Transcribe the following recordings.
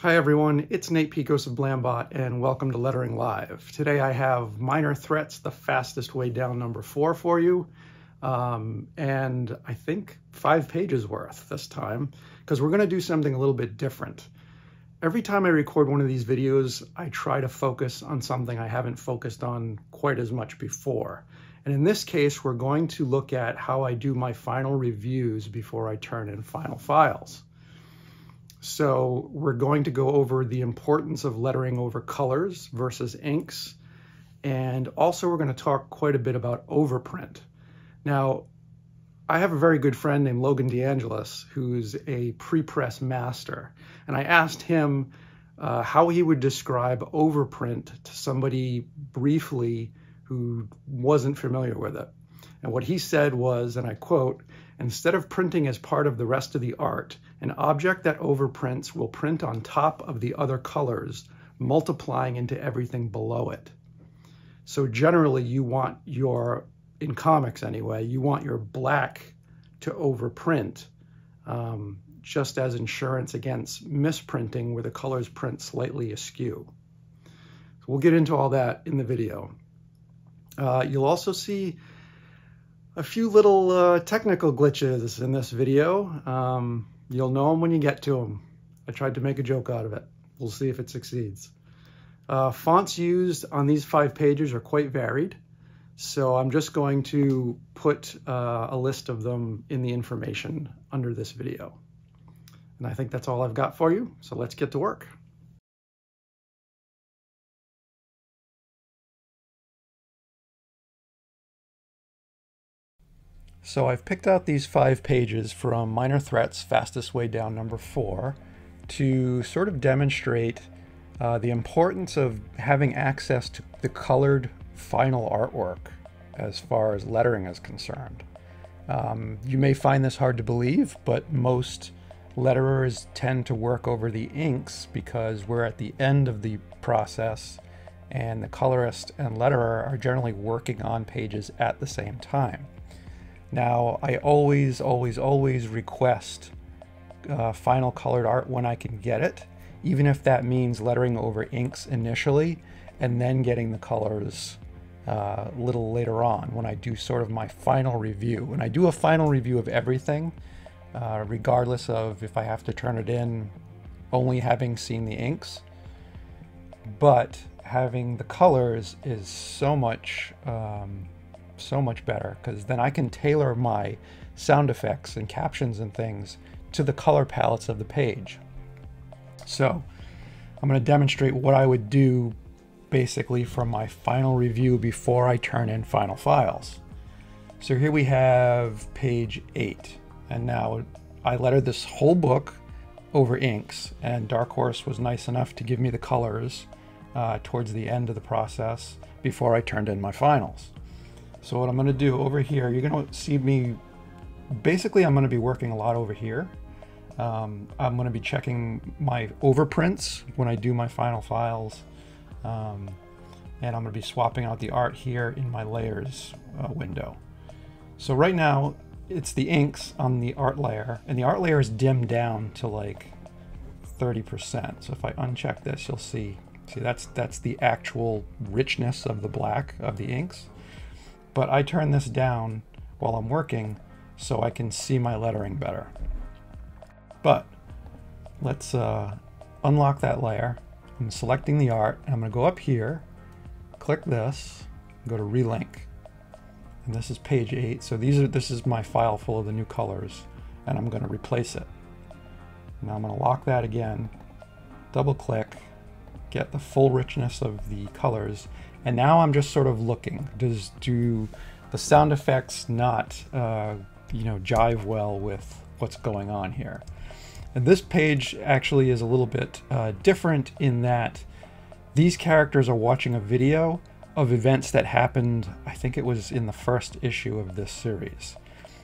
Hi everyone, it's Nate Piekos of Blambot and welcome to Lettering Live. Today I have Minor Threats, the fastest way down #4 for you. And I think 5 pages worth this time, because we're gonna do something a little bit different. Every time I record one of these videos, I try to focus on something I haven't focused on quite as much before. And in this case, we're going to look at how I do my final reviews before I turn in final files. So we're going to go over the importance of lettering over colors versus inks. And also we're going to talk quite a bit about overprint. Now, I have a very good friend named Logan DeAngelis, who's a pre-press master. And I asked him how he would describe overprint to somebody briefly who wasn't familiar with it. And what he said was, and I quote, "Instead of printing as part of the rest of the art, an object that overprints will print on top of the other colors, multiplying into everything below it." So generally you want your, in comics anyway, you want your black to overprint, just as insurance against misprinting where the colors print slightly askew. So we'll get into all that in the video. You'll also see a few little technical glitches in this video. You'll know them when you get to them. I tried to make a joke out of it. We'll see if it succeeds. Fonts used on these 5 pages are quite varied, so I'm just going to put a list of them in the information under this video. And I think that's all I've got for you, so let's get to work. So I've picked out these 5 pages from Minor Threats, fastest way down #4, to sort of demonstrate the importance of having access to the colored final artwork as far as lettering is concerned. You may find this hard to believe, but most letterers tend to work over the inks because we're at the end of the process and the colorist and letterer are generally working on pages at the same time. Now, I always request final colored art when I can get it, even if that means lettering over inks initially and then getting the colors a little later on when I do sort of my final review. And I do a final review of everything, regardless of if I have to turn it in only having seen the inks. But having the colors is so much better, because then I can tailor my sound effects and captions and things to the color palettes of the page. So I'm going to demonstrate what I would do basically from my final review before I turn in final files. So here we have page 8, and now I lettered this whole book over inks, and Dark Horse was nice enough to give me the colors towards the end of the process before I turned in my finals. So what I'm going to do over here, you're going to see me, basically I'm going to be working a lot over here. I'm going to be checking my overprints when I do my final files. And I'm going to be swapping out the art here in my layers window. So right now it's the inks on the art layer, and the art layer is dimmed down to like 30%. So if I uncheck this, you'll see that's the actual richness of the black of the inks. But I turn this down while I'm working so I can see my lettering better. But let's unlock that layer. I'm selecting the art, and I'm going to go up here, click this, go to relink. And this is page 8, so this is my file full of the new colors, and I'm going to replace it. Now I'm going to lock that again, double click, get the full richness of the colors. And now I'm just sort of looking, do the sound effects not jive well with what's going on here? And this page actually is a little bit different in that these characters are watching a video of events that happened, I think it was in the first issue of this series.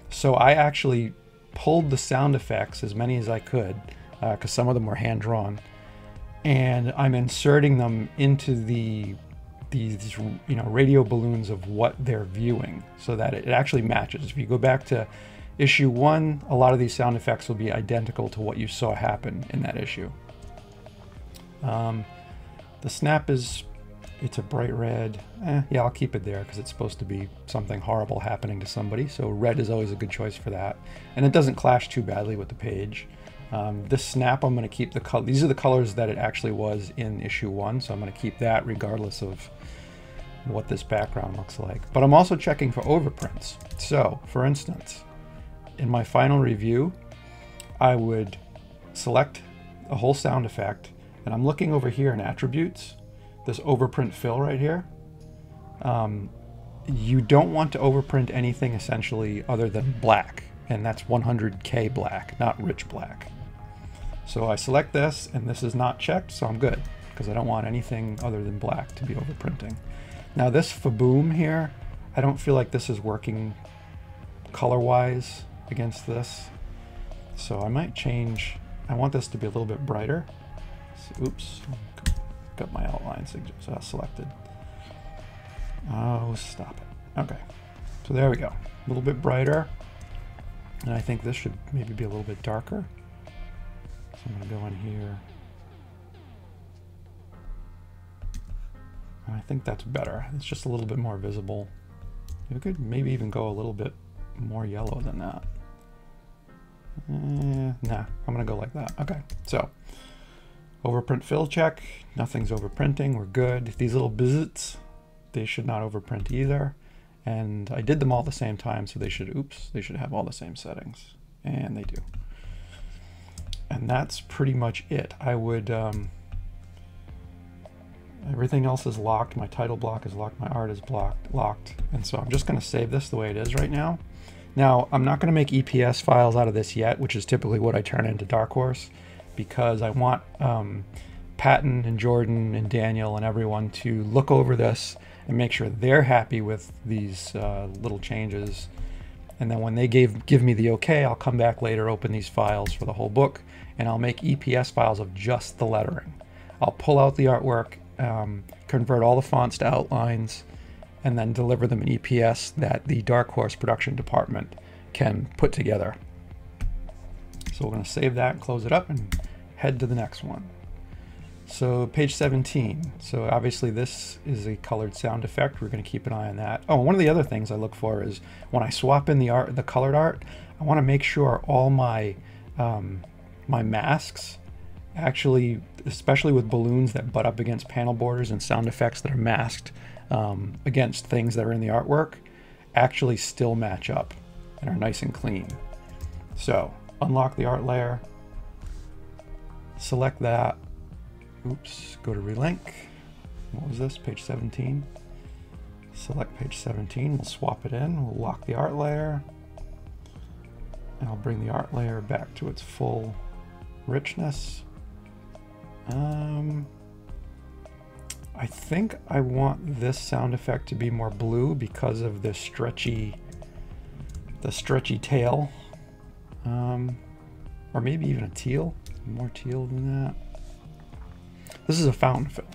So I actually pulled the sound effects, as many as I could, because some of them were hand-drawn, and I'm inserting them into these radio balloons of what they're viewing so that it actually matches. If you go back to issue 1, a lot of these sound effects will be identical to what you saw happen in that issue. The snap is, it's a bright red. Yeah, I'll keep it there because it's supposed to be something horrible happening to somebody. So red is always a good choice for that. And it doesn't clash too badly with the page. This snap, I'm going to keep the color. These are the colors that it actually was in issue 1. So I'm going to keep that regardless of what this background looks like. But I'm also checking for overprints. So for instance, in my final review, I would select a whole sound effect, and I'm looking over here in attributes, this overprint fill right here. You don't want to overprint anything essentially other than black, and that's 100K black, not rich black. So I select this, and this is not checked, so I'm good, because I don't want anything other than black to be overprinting. Now this Faboom here, I don't feel like this is working color-wise against this. So I might change, I want this to be a little bit brighter. So, oops, got my outline selected. Oh, stop it. Okay, so there we go. A little bit brighter. And I think this should maybe be a little bit darker. So I'm gonna go in here. And I think that's better. It's just a little bit more visible. You could maybe even go a little bit more yellow than that. Nah, I'm gonna go like that. Okay, so overprint fill check. Nothing's overprinting. We're good. These little bizits, they should not overprint either. And I did them all at the same time, so they should, oops, they should have all the same settings. And they do. And that's pretty much it. I would, everything else is locked. My title block is locked. My art is locked. And so I'm just gonna save this the way it is right now. Now, I'm not gonna make EPS files out of this yet, which is typically what I turn into Dark Horse, because I want Patton and Jordan and Daniel and everyone to look over this and make sure they're happy with these little changes. And then when they give me the okay, I'll come back later, open these files for the whole book, and I'll make EPS files of just the lettering. I'll pull out the artwork, convert all the fonts to outlines, and then deliver them in EPS that the Dark Horse production department can put together. So we're going to save that and close it up and head to the next one. So page 17. So obviously this is a colored sound effect. We're going to keep an eye on that. Oh, one of the other things I look for is when I swap in the art, the colored art, I want to make sure all my my masks actually, especially with balloons that butt up against panel borders and sound effects that are masked against things that are in the artwork, actually still match up and are nice and clean. So unlock the art layer, select that. Oops, go to relink. What was this? Page 17. Select page 17. We'll swap it in. We'll lock the art layer. And I'll bring the art layer back to its full richness. I think I want this sound effect to be more blue because of the stretchy tail. Or maybe even a teal. More teal than that. This is a fountain fill,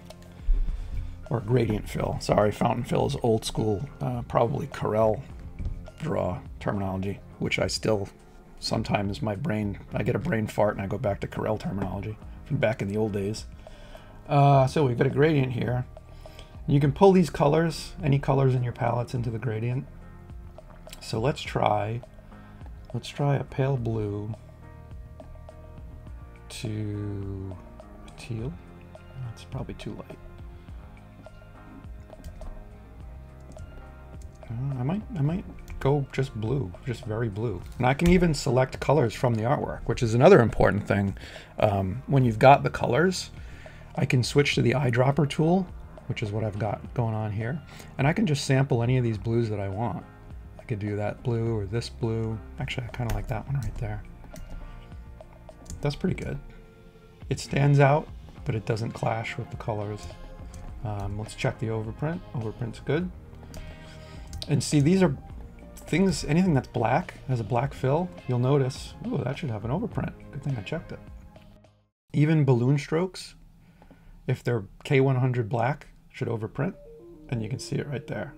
or gradient fill. Sorry, fountain fill is old school, probably Corel draw terminology, which I still, sometimes my brain, I get a brain fart and I go back to Corel terminology from back in the old days. So we've got a gradient here. You can pull these colors, any colors in your palettes, into the gradient. So let's try a pale blue to a teal. That's probably too light. I might go just blue, just very blue. And I can even select colors from the artwork, which is another important thing. When you've got the colors, I can switch to the eyedropper tool, which is what I've got going on here. And I can just sample any of these blues that I want. I could do that blue or this blue. Actually, I kind of like that one right there. That's pretty good. It stands out, but it doesn't clash with the colors. Let's check the overprint. Overprint's good. And see, these are things, anything that's black, has a black fill, you'll notice, oh, that should have an overprint. Good thing I checked it. Even balloon strokes, if they're K100 black, should overprint, and you can see it right there.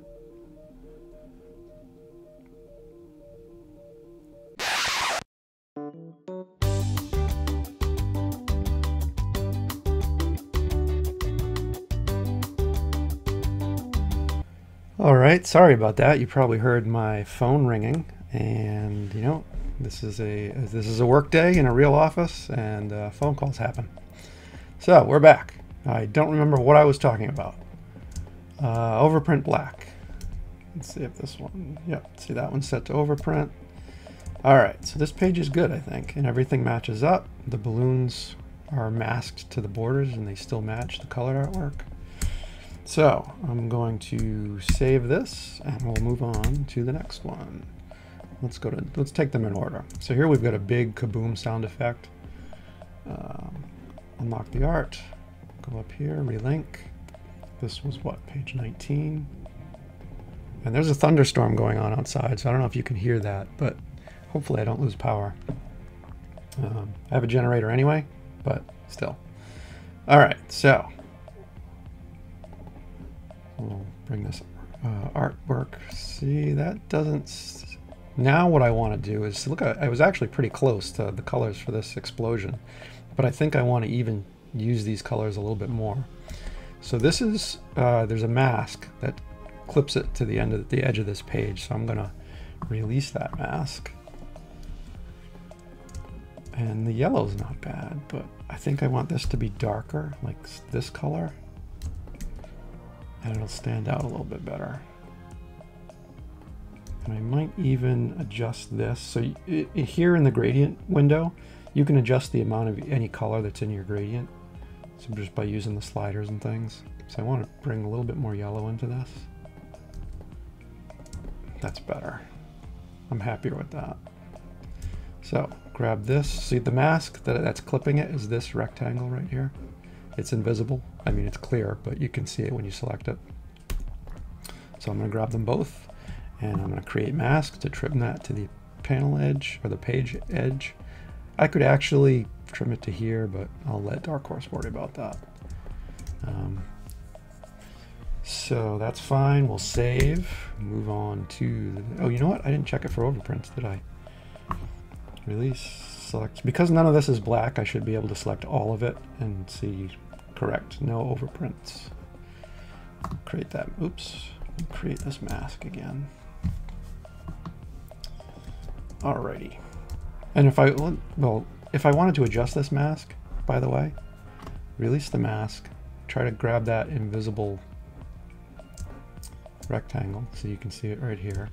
All right, sorry about that. You probably heard my phone ringing, and you know, this is a work day in a real office, and phone calls happen. So we're back. I don't remember what I was talking about. Overprint black. Let's see if this one, yep, see that one's set to overprint. All right, so this page is good, I think, and everything matches up. The balloons are masked to the borders and they still match the colored artwork. So I'm going to save this and we'll move on to the next one. Let's take them in order. So here we've got a big kaboom sound effect. Unlock the art, go up here, relink. This was what, page 19? And there's a thunderstorm going on outside, so I don't know if you can hear that, but hopefully I don't lose power. I have a generator anyway, but still. All right, so we'll bring this artwork. See, that doesn't... Now what I want to do is, look, I was actually pretty close to the colors for this explosion, but I think I want to even use these colors a little bit more. So this is, there's a mask that clips it to the end of the edge of this page, so I'm going to release that mask. And the yellow's not bad, but I think I want this to be darker, like this color, and it'll stand out a little bit better. And I might even adjust this. So here in the gradient window, you can adjust the amount of any color that's in your gradient. So just by using the sliders and things. So I want to bring a little bit more yellow into this. That's better. I'm happier with that. So grab this. See the mask that's clipping it is this rectangle right here. It's invisible. I mean, it's clear, but you can see it when you select it. So I'm going to grab them both, and I'm going to create mask to trim that to the panel edge or the page edge. I could actually trim it to here, but I'll let Dark Horse worry about that. So that's fine. We'll save. Move on to oh, you know what? I didn't check it for overprints, did I? Release, select. Because none of this is black, I should be able to select all of it and see correct. No overprints. Create that. Oops. Create this mask again. Alrighty. And if I wanted to adjust this mask, by the way, release the mask, try to grab that invisible rectangle so you can see it right here.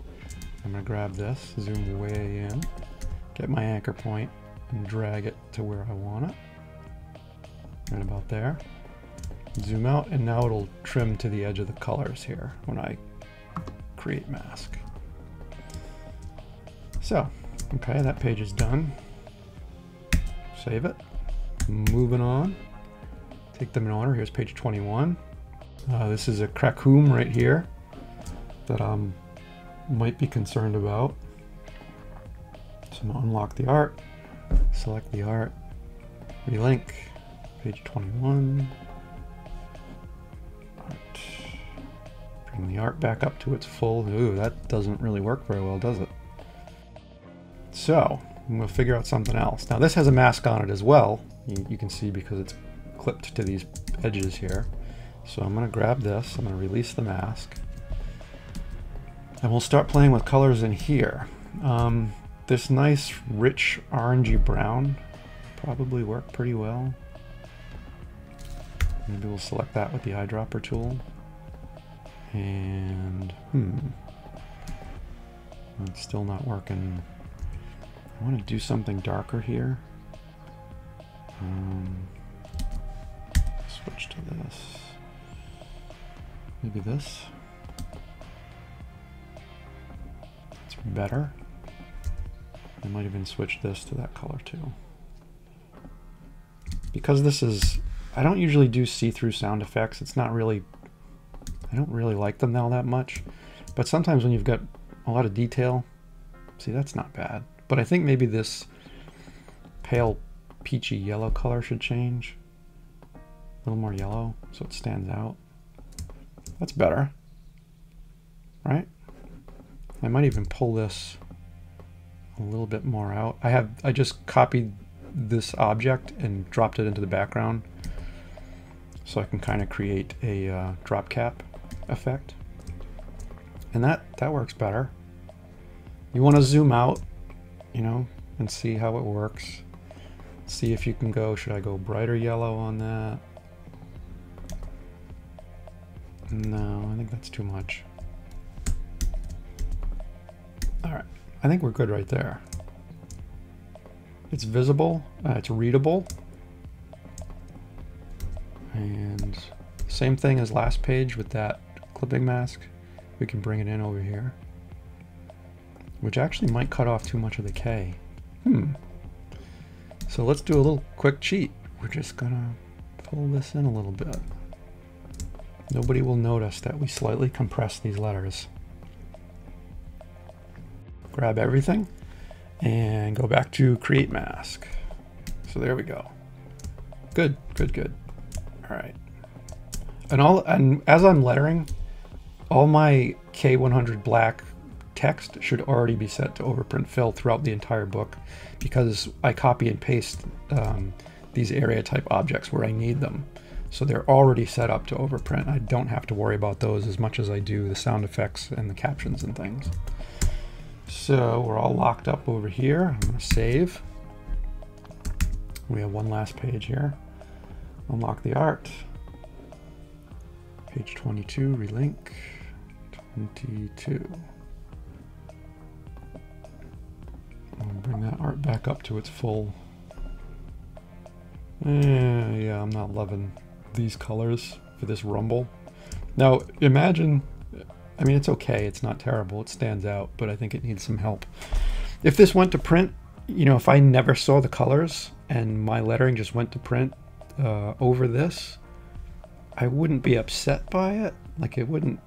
I'm going to grab this, zoom way in, get my anchor point, and drag it to where I want it. Right about there. Zoom out, and now it'll trim to the edge of the colors here when I create mask. So, okay, that page is done. Save it. Moving on. Take them in order. Here's page 21. This is a Krakoom right here that I might be concerned about. So I'm going to unlock the art, select the art, relink, page 21. Art. Bring the art back up to its full. Ooh, that doesn't really work very well, does it? So I'm going to figure out something else. Now this has a mask on it as well. You can see because it's clipped to these edges here. So I'm going to grab this, I'm going to release the mask, and we'll start playing with colors in here. This nice rich orangey brown probably work pretty well. Maybe we'll select that with the eyedropper tool. And it's still not working. I want to do something darker here. Switch to this. Maybe this. It's better. I might even switch this to that color too. Because this is, I don't usually do see-through sound effects. It's not really, I don't really like them all that much. But sometimes when you've got a lot of detail, see, that's not bad. But I think maybe this pale peachy yellow color should change. A little more yellow so it stands out. That's better, right? I might even pull this a little bit more out. I just copied this object and dropped it into the background so I can kind of create a drop cap effect. And that works better. You want to zoom out, you know, and see how it works. See if you can go, should I go brighter yellow on that? No, I think that's too much. All right, I think we're good right there. It's visible, it's readable. And same thing as last page with that clipping mask. We can bring it in over here, which actually might cut off too much of the K. So let's do a little quick cheat. We're just gonna pull this in a little bit. Nobody will notice that we slightly compress these letters. Grab everything and go back to create mask. So there we go. Good, good, good. All right. And as I'm lettering, all my K100 black text should already be set to overprint fill throughout the entire book, because I copy and paste these area type objects where I need them. So they're already set up to overprint. I don't have to worry about those as much as I do the sound effects and the captions and things. So we're all locked up over here. I'm going to save. We have one last page here. Unlock the art. Page 22, relink. 22. I'll bring that art back up to its full. Yeah, I'm not loving these colors for this rumble. Now imagine, I mean, it's okay, it's not terrible, it stands out, but I think it needs some help. If this went to print, you know, if I never saw the colors and my lettering just went to print over this, I wouldn't be upset by it. Like it wouldn't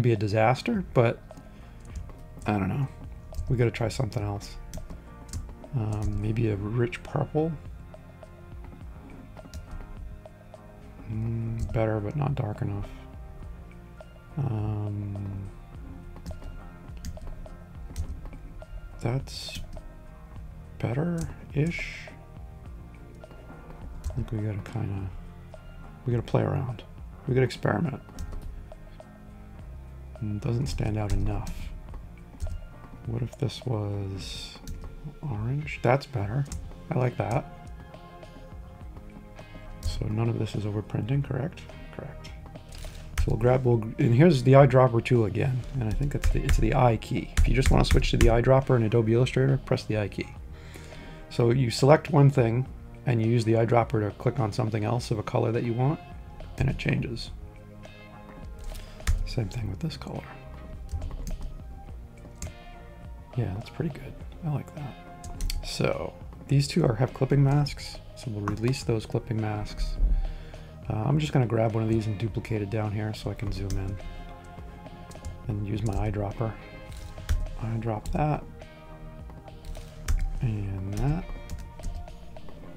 be a disaster, but I don't know. We got to try something else. Maybe a rich purple. Better, but not dark enough. That's better-ish. I think we gotta play around. We gotta experiment. It doesn't stand out enough. What if this was orange? That's better. I like that. So none of this is overprinting, correct? Correct. So and here's the eyedropper tool again, and I think it's the I key. If you just want to switch to the eyedropper in Adobe Illustrator, press the I key. So you select one thing, and you use the eyedropper to click on something else of a color that you want, and it changes. Same thing with this color. Yeah, that's pretty good. I like that. So these two have clipping masks, so we'll release those clipping masks. I'm just going to grab one of these and duplicate it down here so I can zoom in and use my eyedropper. Eyedrop that and that.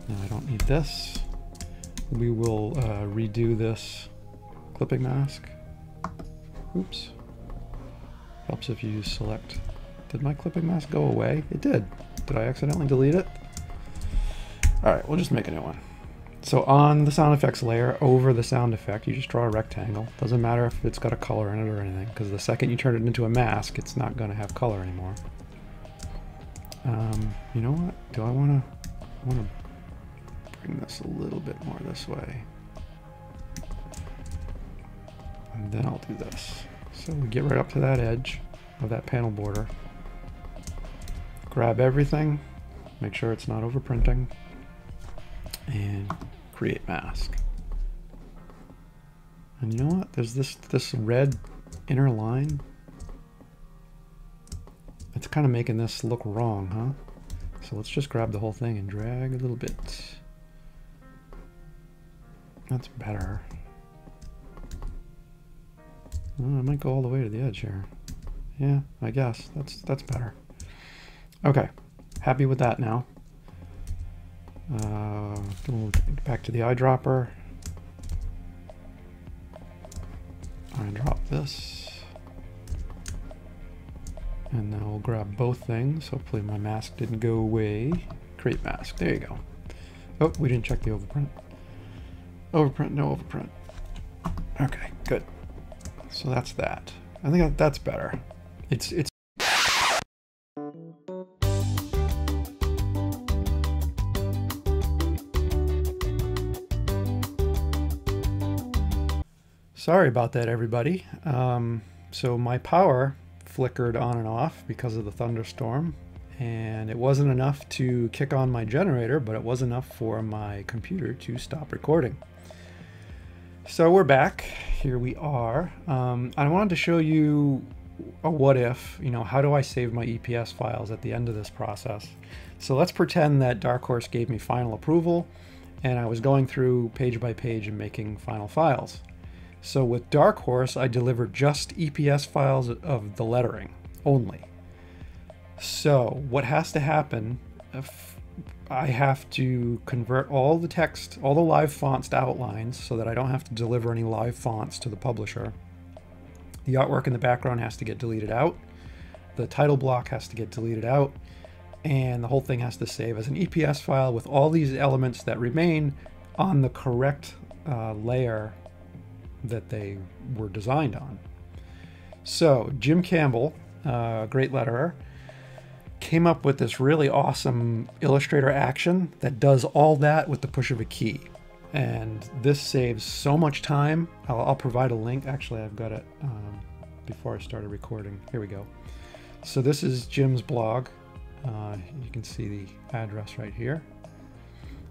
Now I don't need this. We will redo this clipping mask. Oops. Helps if you use select. Did my clipping mask go away? It did. Did I accidentally delete it? Alright, we'll just make a new one. So on the sound effects layer, over the sound effect, you just draw a rectangle. Doesn't matter if it's got a color in it or anything, because the second you turn it into a mask, it's not going to have color anymore. You know what? Do I want to bring this a little bit more this way? And then I'll do this. So we get right up to that edge of that panel border. Grab everything, make sure it's not overprinting, and create mask. And you know what? There's this red inner line. It's kind of making this look wrong, huh? So let's just grab the whole thing and drag a little bit. That's better. Well, I might go all the way to the edge here. Yeah, I guess that's better. Okay, happy with that now. We'll get back to the eyedropper. Eyedrop this. And now we'll grab both things. Hopefully my mask didn't go away. Create mask, there you go. Oh, we didn't check the overprint. Overprint, no overprint. Okay, good. So that's that. I think that's better. It's sorry about that, everybody. So my power flickered on and off because of the thunderstorm, and it wasn't enough to kick on my generator, but it was enough for my computer to stop recording. So we're back. Here we are. I wanted to show you a what if, you know, how do I save my EPS files at the end of this process? So let's pretend that Dark Horse gave me final approval and I was going through page by page and making final files. So with Dark Horse, I delivered just EPS files of the lettering only. So what has to happen, if I have to convert all the text, all the live fonts to outlines so that I don't have to deliver any live fonts to the publisher. The artwork in the background has to get deleted out. The title block has to get deleted out. And the whole thing has to save as an EPS file with all these elements that remain on the correct layer that they were designed on. So Jim Campbell, great letterer, came up with this really awesome Illustrator action that does all that with the push of a key. And this saves so much time. I'll provide a link. Actually, I've got it before I started recording. Here we go. So this is Jim's blog. You can see the address right here.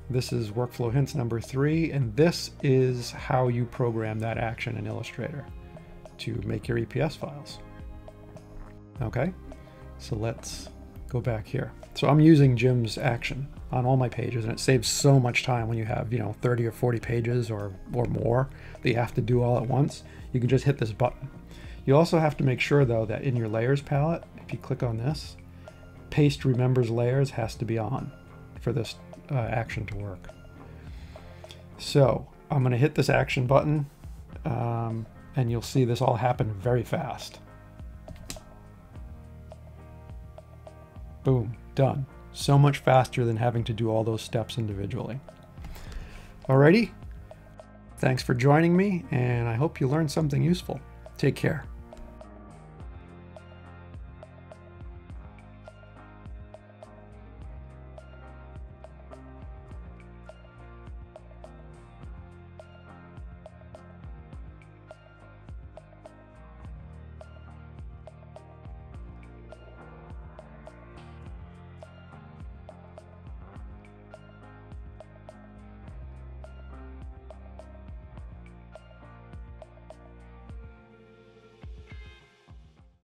This is workflow hints number 3, and this is how you program that action in Illustrator to make your EPS files. Okay, so let's go back here. So I'm using Jim's action on all my pages, and it saves so much time when you have, you know, 30 or 40 pages or more that you have to do all at once. You can just hit this button. You also have to make sure, though, that in your layers palette, if you click on this, paste remembers layers has to be on for this action to work. So I'm going to hit this action button, and you'll see this all happen very fast. Boom, done. So much faster than having to do all those steps individually. Alrighty, thanks for joining me, and I hope you learned something useful. Take care.